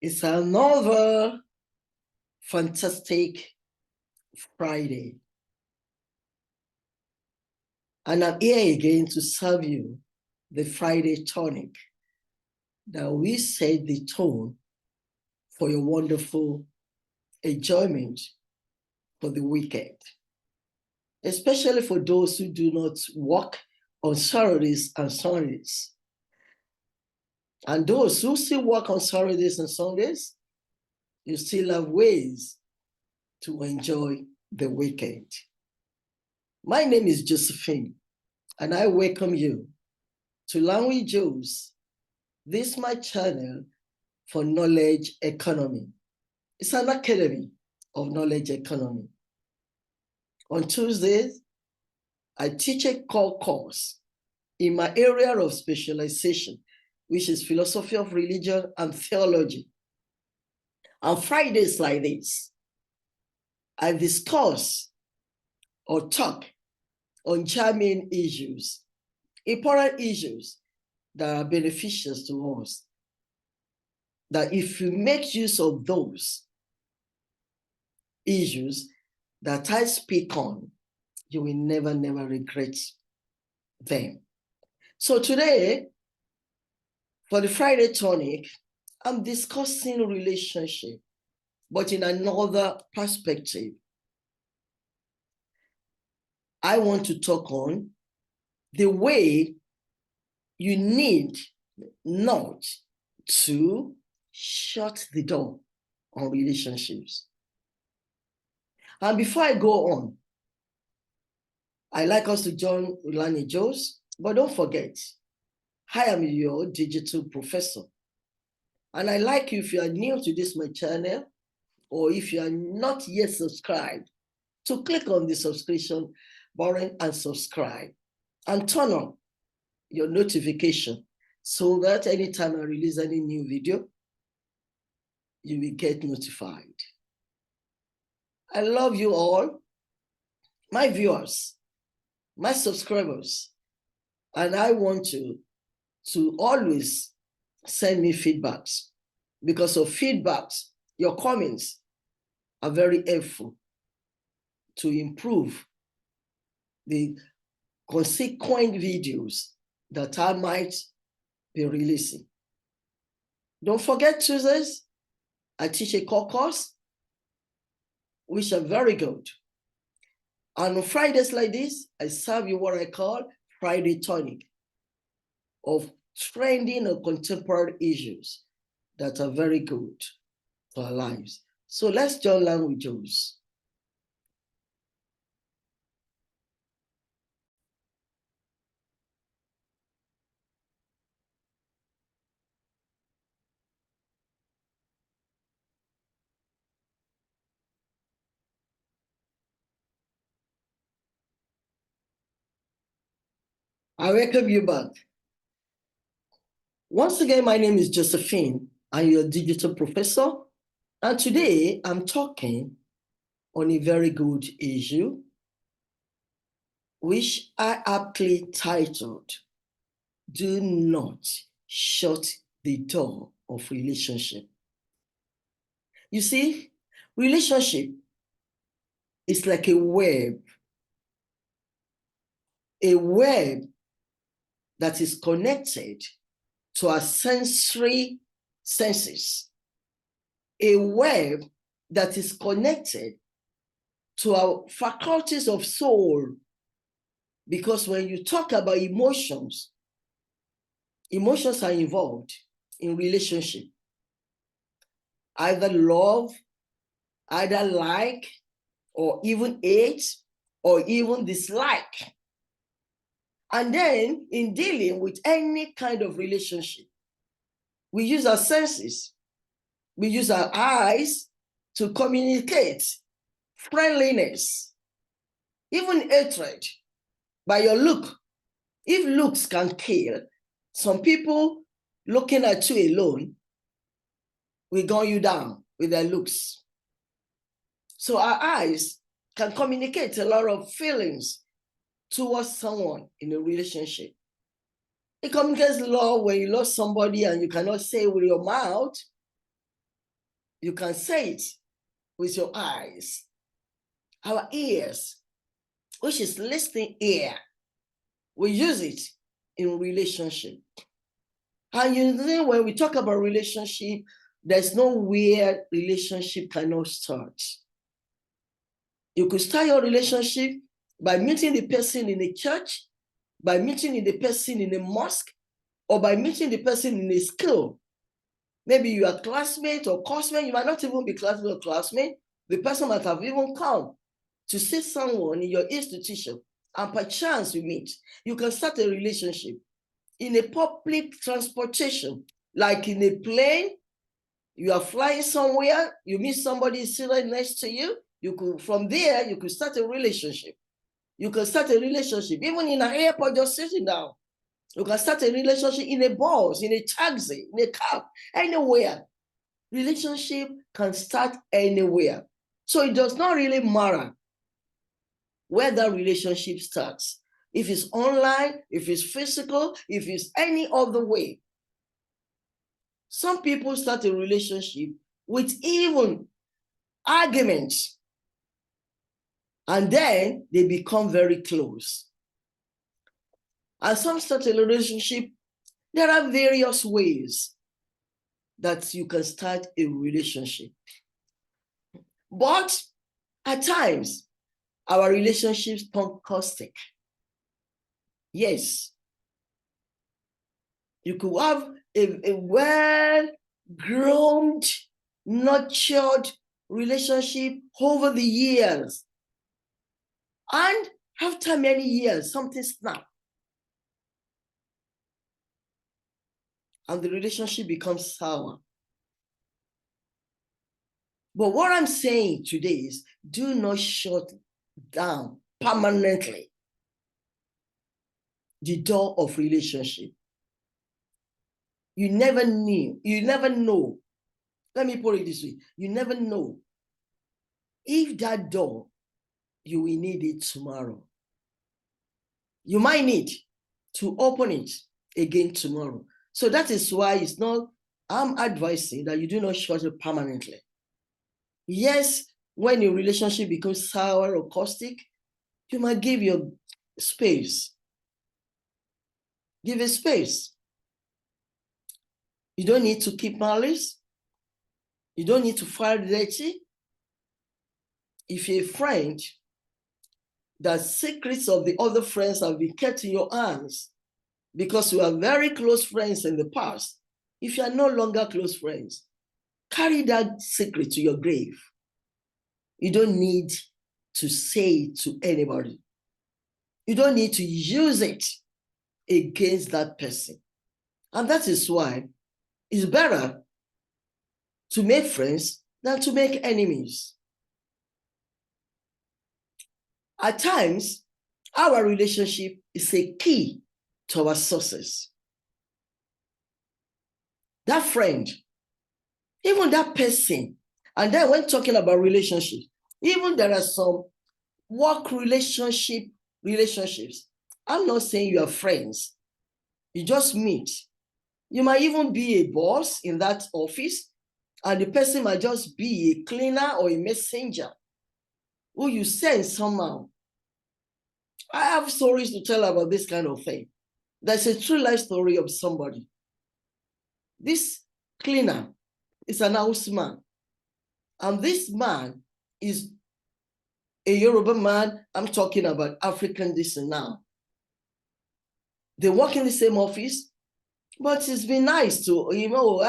It's another fantastic Friday. And I'm here again to serve you the Friday tonic that will set the tone for your wonderful enjoyment for the weekend, especially for those who do not work on Saturdays and Sundays. And those who still work on Saturdays and Sundays, you still have ways to enjoy the weekend. My name is Josephine, and I welcome you to Learn with Joes. This is my channel for knowledge economy. It's an academy of knowledge economy. On Tuesdays, I teach a core course in my area of specialization, which is philosophy of religion and theology. On Fridays like this, I discuss or talk on germane issues, important issues that are beneficial to us, that if you make use of those issues that I speak on, you will never regret them. So today, for the Friday tonic, I'm discussing relationship, but in another perspective. I want to talk on the way you need not to shut the door on relationships. And before I go on, I like us to join Learn with Joes, but don't forget, I am your digital professor. And I like you, if you are new to this my channel, or if you are not yet subscribed, to click on the subscription button and subscribe, and turn on your notification so that anytime I release any new video, you will get notified. I love you all, my viewers, my subscribers, and I want you to always send me feedbacks, because of feedbacks, your comments are very helpful to improve the consequent videos that I might be releasing. Don't forget, Tuesdays, I teach a core course, which are very good. And on Fridays like this, I serve you what I call Friday tonic of trending or contemporary issues that are very good for our lives. So let's join Learn with Joes. I welcome you back. Once again, my name is Josephine. I'm your digital professor. And today I'm talking on a very good issue, which I aptly titled, Do Not Shut the Door of Relationship. You see, relationship is like a web that is connected to our sensory senses, a web that is connected to our faculties of soul. Because when you talk about emotions, emotions are involved in relationship. Either love, either like, or even hate, or even dislike. And then in dealing with any kind of relationship, we use our senses. We use our eyes to communicate friendliness, even hatred, by your look. If looks can kill, some people looking at you alone will gun you down with their looks. So our eyes can communicate a lot of feelings towards someone in a relationship. It communicates love when you love somebody and you cannot say it with your mouth. You can say it with your eyes. Our ears, which is listening ear, we use it in relationship. And you know, when we talk about relationship, there's nowhere relationship cannot start. You could start your relationship by meeting the person in a church, by meeting the person in a mosque, or by meeting the person in a school. Maybe you are classmate or classmate. You might not even be classmate or classmate. The person might have even come to see someone in your institution, and perchance you meet. You can start a relationship in a public transportation, like in a plane. You are flying somewhere, you meet somebody sitting next to you. You could, from there, you could start a relationship. You can start a relationship even in an airport, just sitting down. You can start a relationship in a bus, in a taxi, in a cab, anywhere. Relationship can start anywhere. So it does not really matter where that relationship starts. If it's online, if it's physical, if it's any other way. Some people start a relationship with even arguments, and then they become very close. And some start a relationship. There are various ways that you can start a relationship. But at times, our relationships become caustic. Yes. You could have a well-groomed, nurtured relationship over the years. And after many years, something snaps. And the relationship becomes sour. But what I'm saying today is, do not shut down permanently the door of relationship. You never know. Let me put it this way. You never know if that door, you will need it tomorrow. You might need to open it again tomorrow. So that is why I'm advising that you do not shut it permanently. Yes, when your relationship becomes sour or caustic, you might give your space. Give it space. You don't need to keep malice. You don't need to file dirty. If you're a friend, the secrets of the other friends have been kept in your hands because you are very close friends in the past. If you are no longer close friends, carry that secret to your grave. You don't need to say it to anybody. You don't need to use it against that person. And that is why it's better to make friends than to make enemies. At times, our relationship is a key to our success. That friend, even that person, and then when talking about relationships, even there are some work relationships. I'm not saying you are friends. You just meet. You might even be a boss in that office, and the person might just be a cleaner or a messenger who you send somehow. I have stories to tell about this kind of thing. There's a true life story of somebody. This cleaner is an houseman, and this man is a Yoruba man. I'm talking about African descent now. They work in the same office, but it's been nice to, hello,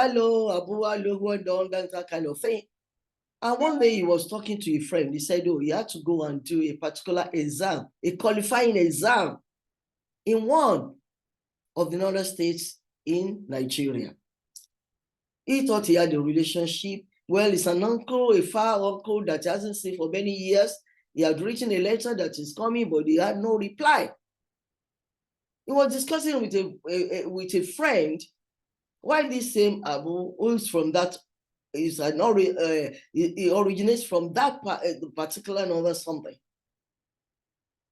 Abu, hello, well done, that kind of thing. And one day he was talking to a friend. He said, he had to go and do a particular exam, a qualifying exam in one of the northern states in Nigeria. He thought he had a relationship. Well, it's an uncle, a far uncle that he hasn't seen for many years. He had written a letter that is coming, but he had no reply. He was discussing with a friend why this same Abu, who's from that, he originates from that particular northern something.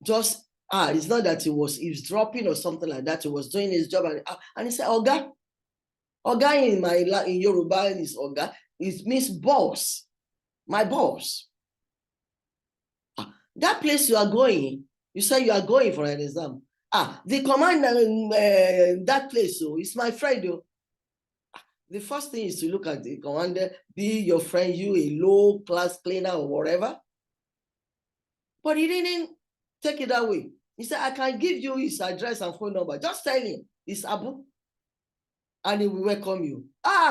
Just it's not that he was eavesdropping or something like that. He was doing his job, and he said, Oga in Yoruba is Oga. it means boss, my boss. That place you are going, you say you are going for an exam. The commander in that place, so it's my friend. The first thing is to look at the commander, be your friend, you a low class cleaner or whatever. But he didn't take it that way. He said, I can give you his address and phone number. Just tell him it's Abu. And he will welcome you.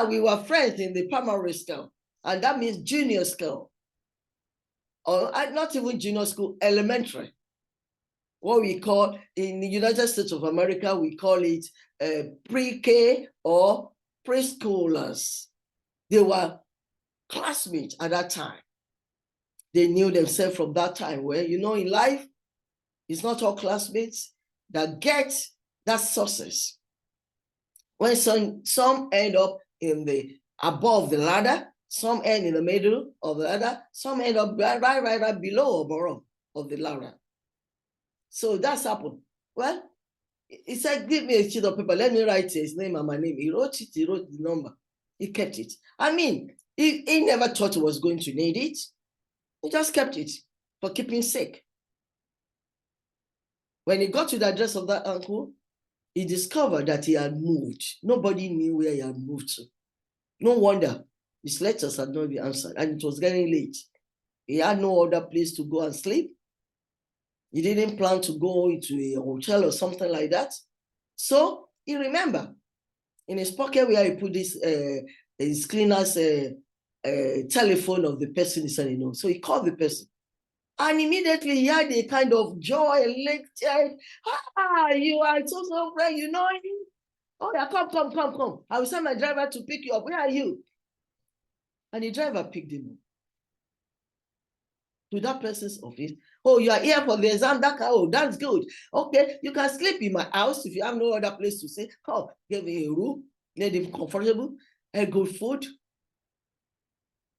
We were friends in the primary school. And that means junior school. Or not even junior school, elementary. What we call, in the United States of America, we call it pre-K or preschoolers. They were classmates at that time. They knew themselves from that time. Where, in life, it's not all classmates that get that success. When some end up in the above the ladder, some end in the middle of the ladder, some end up right below or bottom of the ladder. So that's happened. Well, he said, give me a sheet of paper. Let me write his name and my name. He wrote it. He wrote the number. He kept it. I mean, he never thought he was going to need it. He just kept it for keeping sake. When he got to the address of that uncle, he discovered that he had moved. Nobody knew where he had moved to. No wonder his letters had not been answered, and it was getting late. He had no other place to go and sleep. He didn't plan to go into a hotel or something like that. So he remembered in his pocket where he put this his cleaner's telephone of the person he said he knows. So he called the person. And immediately he had a kind of joy, elected. You are so friend, you know him? Oh yeah, come. I will send my driver to pick you up. Where are you? And the driver picked him up to that person's office. Oh, you are here for the exam. That's good. Okay, you can sleep in my house if you have no other place to stay. Oh, gave him a room, made him comfortable, had good food,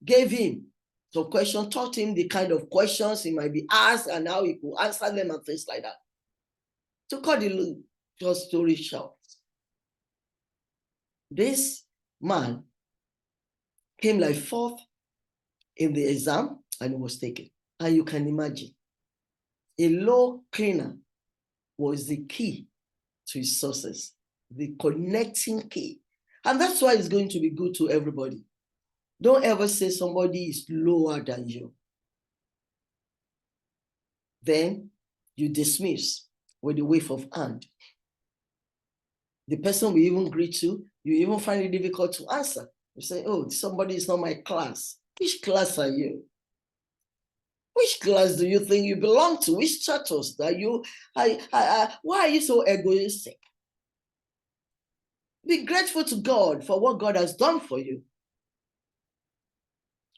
gave him some questions, taught him the kind of questions he might be asked and how he could answer them and things like that. To cut the short story short, this man came like fourth in the exam and was taken. And you can imagine, a law cleaner was the key to his success, the connecting key. And that's why it's going to be good to everybody. Don't ever say somebody is lower than you. Then you dismiss with a wave of hand. The person will even greet you. You even find it difficult to answer. You say, oh, somebody is not my class. Which class are you? Which class do you think you belong to? Which status are you? Why are you so egoistic? Be grateful to God for what God has done for you.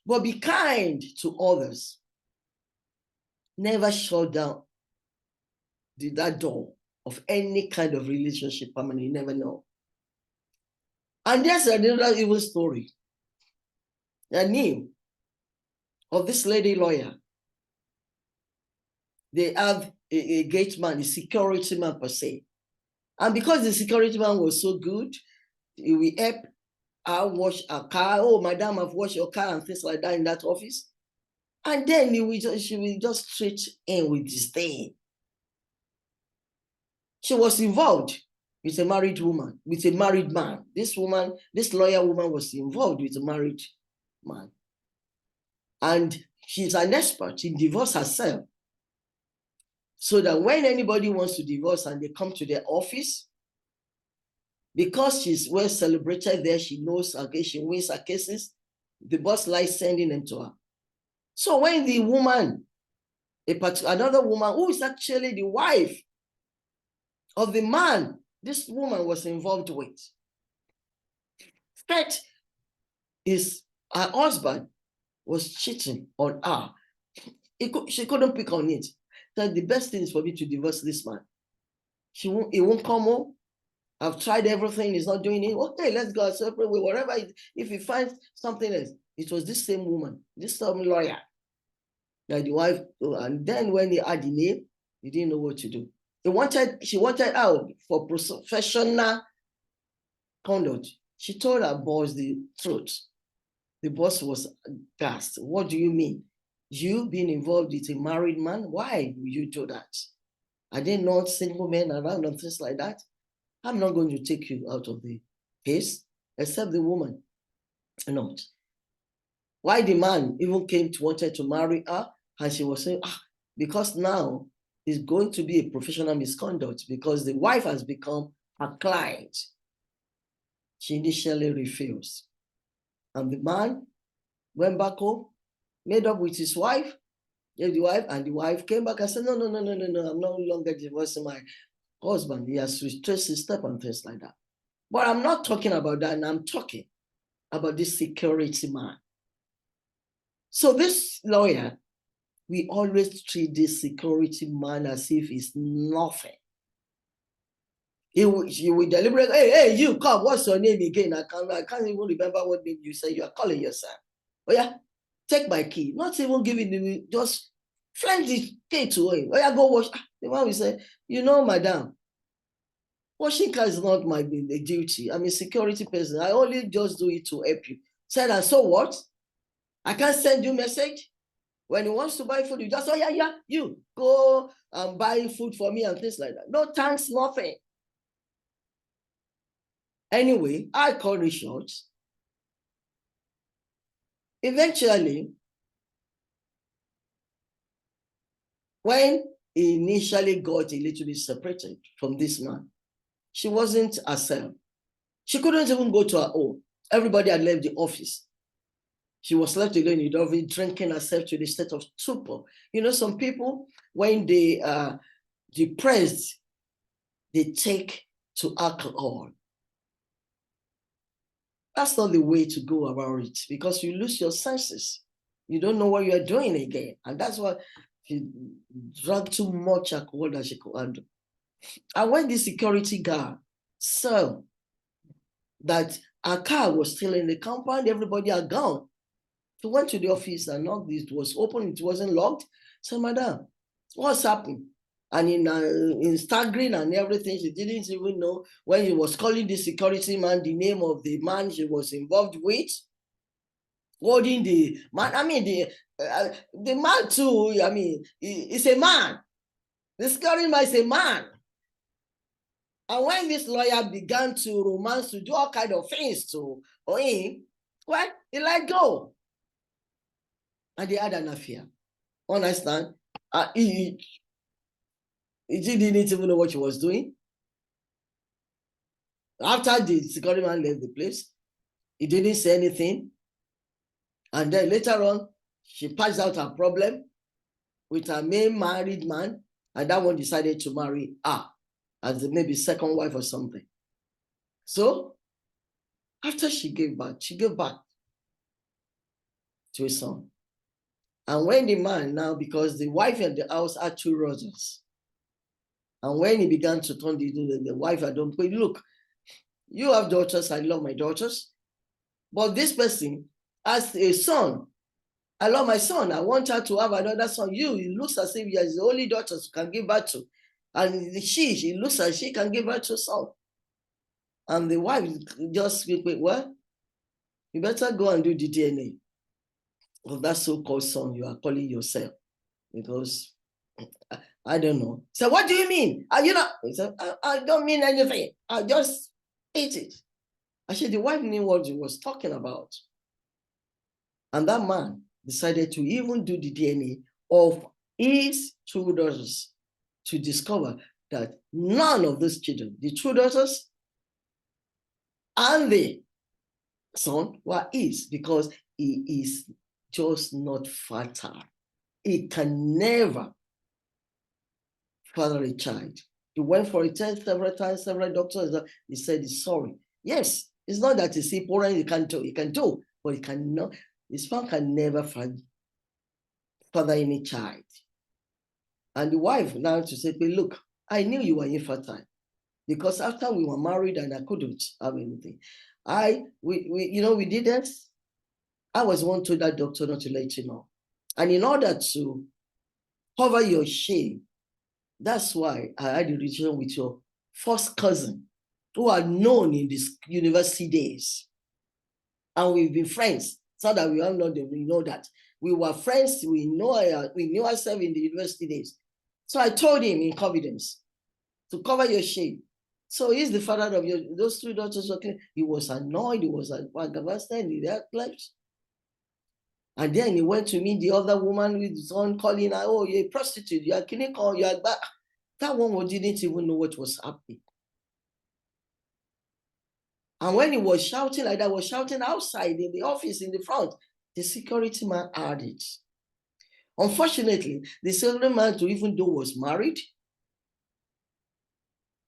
But be kind to others. Never shut down that door of any kind of relationship permanent. You never know. And there's another evil story. The name of this lady lawyer. They have a gate man, a security man per se. And because the security man was so good, he will help her wash her car. Oh, madam, I've washed your car and things like that in that office. And then she will just treat him with disdain. She was involved with a married woman, with a married man. This lawyer woman was involved with a married man. And she's an expert in divorce herself. So that when anybody wants to divorce and they come to their office, because she's well celebrated there, she knows her case, she wins her cases, the boss likes sending them to her. So when the woman, another woman who is actually the wife of the man this woman was involved with, fact is her husband was cheating on her. She couldn't pick on it. So the best thing is for me to divorce this man. He won't come home. I've tried everything. He's not doing it. Okay, let's go a separate way. Whatever. If he finds something else, it was this same woman, this same lawyer, that the wife. And then when he had the name, he didn't know what to do. She wanted out for professional conduct. She told her boss the truth. The boss was gasped. What do you mean? You being involved with a married man? Why would you do that? Are there not single men around and things like that? I'm not going to take you out of the case, except the woman. Not. Why the man even came to wanted to marry her, and she was saying, because now it's going to be a professional misconduct because the wife has become a client. She initially refused. And the man went back home, made up with his wife, gave the wife, and the wife came back and said, no, I'm no longer divorcing my husband. He has retraced his step and things like that. But I'm not talking about that, and I'm talking about this security man. So this lawyer, we always treat this security man as if it's nothing. He will deliberately, hey, you come, what's your name again? I can't even remember what name you say you are calling yourself. Oh yeah, take my key. Not even giving me, just flank the key to him. Oh yeah, go wash. The man will say, you know, madam, washing car is not my duty. I'm a security person. I only just do it to help you. Said, and so what? I can't send you message. When he wants to buy food, you just, oh yeah, you go and buy food for me and things like that. No thanks, nothing. Anyway, I cut it short. Eventually, when he initially got a little bit separated from this man, she wasn't herself. She couldn't even go to her home. Everybody had left the office. She was left alone in the office, drinking herself to the state of stupor. You know, some people, when they are depressed, they take to alcohol. That's not the way to go about it because you lose your senses. You don't know what you're doing again. And that's why she drank too much alcohol that she could handle. And when the security guard saw that her car was still in the compound, everybody had gone. She went to the office and knocked. It was open, it wasn't locked. So, madam, what's happened? And in staggering and everything, she didn't even know when he was calling the security man the name of the man she was involved with. Holding the man, I mean, the man too, I mean, he's a man. The security man is a man. And when this lawyer began to romance, to do all kinds of things to him, well, he let go. And they had an affair. Understand? He didn't even know what she was doing. After the security man left the place, he didn't say anything. And then later on, she passed out her problem with her main married man, and that one decided to marry her as maybe second wife or something. So after she gave back to a son. And when the man now, because the wife and the house had two daughters, and when he began to turn the wife, I don't pay, look, you have daughters, I love my daughters, but this person has a son. I love my son. I want her to have another son. It looks as if you are the only daughter who can give birth to. And it looks as she can give birth to a son. And the wife just wait, well, you better go and do the DNA of that so-called son you are calling yourself. Because I don't know. So what do you mean? You know, I don't mean anything. I just ate it. Actually, the wife knew what he was talking about. And that man decided to even do the DNA of his two daughters to discover that none of those children, the two daughters and the son, were his, because he is just not fertile. He can never father a child. He went for a test several times, several doctors. He said he's sorry. Yes, it's not that he's important, he can do, but he cannot. His son can never father any child. And the wife now to say, look, I knew you were infertile because after we were married and I couldn't have anything, we did this. I was one to that doctor not to let you know. And in order to cover your shame, that's why I had a relationship with your first cousin who are known in these university days. And we've been friends So that we all know that we know that. We were friends, we knew ourselves in the university days. So I told him in confidence to cover your shame. So he's the father of those two daughters. Okay, he was annoyed, he was aggravated, he left. And then he went to meet the other woman with his son calling her, oh, you're a prostitute, you're a clinical, you're back. That one didn't even know what was happening. And when he was shouting like that, was shouting outside in the office in the front, the security man heard it. Unfortunately, the security man, even though was married,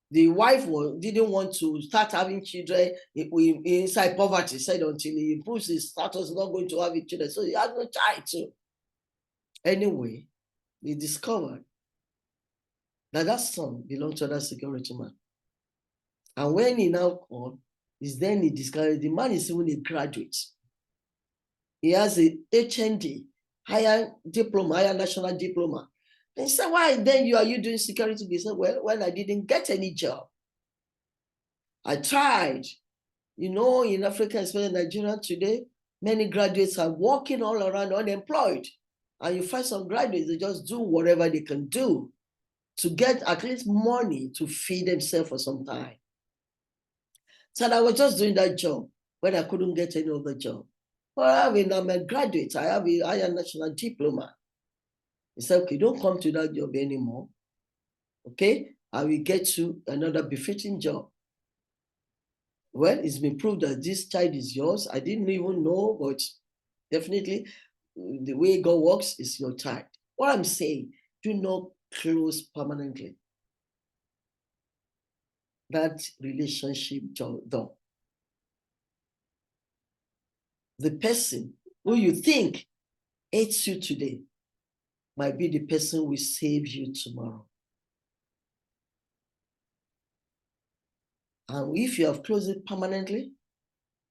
the wife didn't want to start having children inside poverty, said until he improves his status, not going to have children. So he had no child too. Anyway, he discovered that son belonged to that security man. And when he now called, then he discovered the man is even a graduate. He has a H.D, higher diploma, higher national diploma. They said, why then are you doing security? He said, well, I didn't get any job. I tried. In Africa, especially Nigeria today, many graduates are walking all around unemployed. And you find some graduates, they just do whatever they can do to get at least money to feed themselves for some time. So I was just doing that job when I couldn't get any other job. Well, I'm a graduate. I have a higher national diploma. He said, okay, don't come to that job anymore. Okay, I will get you another befitting job. Well, it's been proved that this child is yours. I didn't even know, but definitely the way God works is your child. What I'm saying, do not close permanently that relationship door. The person who you think hates you today might be the person who will save you tomorrow. And if you have closed it permanently,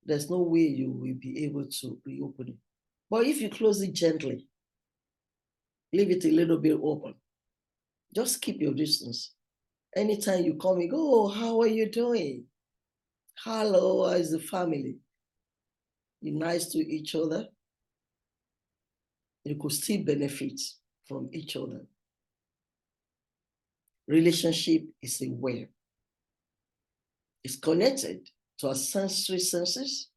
there's no way you will be able to reopen it. But if you close it gently, leave it a little bit open, just keep your distance. Anytime you come, you go, oh, how are you doing? Hello, how is the family? Be nice to each other. You could still benefit from each other. Relationship is a web. It's connected to our sensory senses.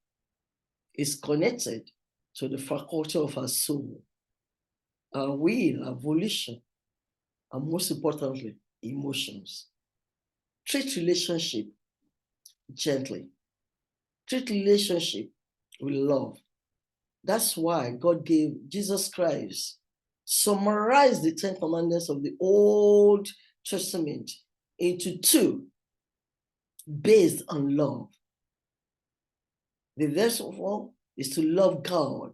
It's connected to the faculty of our soul, our will, our volition, and most importantly, emotions. Treat relationship gently. Treat relationship with love. That's why God gave Jesus Christ, summarized the 10 commandments of the Old Testament into 2 based on love. The first of all is to love God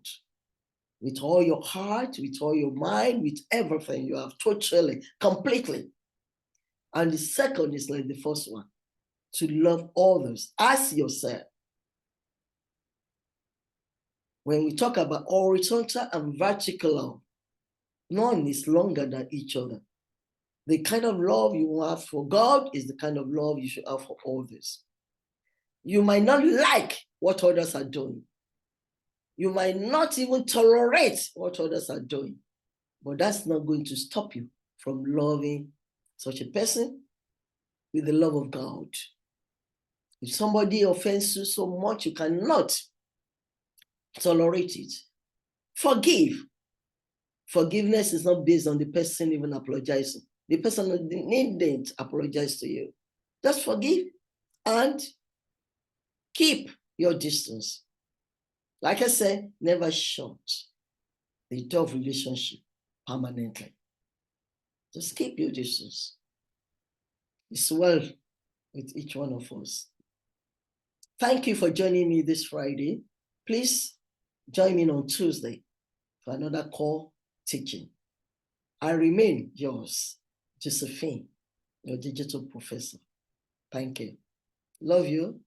with all your heart, with all your mind, with everything you have, totally, completely. And the second is like the first one, to love others as yourself. When we talk about horizontal and vertical love, none is longer than each other. The kind of love you have for God is the kind of love you should have for others. You might not like what others are doing. You might not even tolerate what others are doing, but that's not going to stop you from loving such a person with the love of God. If somebody offends you so much, you cannot tolerate it. Forgive. Forgiveness is not based on the person even apologizing. The person didn't apologize to you. Just forgive and keep your distance. Like I said, never shut the door of relationship permanently. Just keep your distance. It's well with each one of us. Thank you for joining me this Friday. Please join me on Tuesday for another call teaching. I remain yours, Josephine, your digital professor. Thank you. Love you.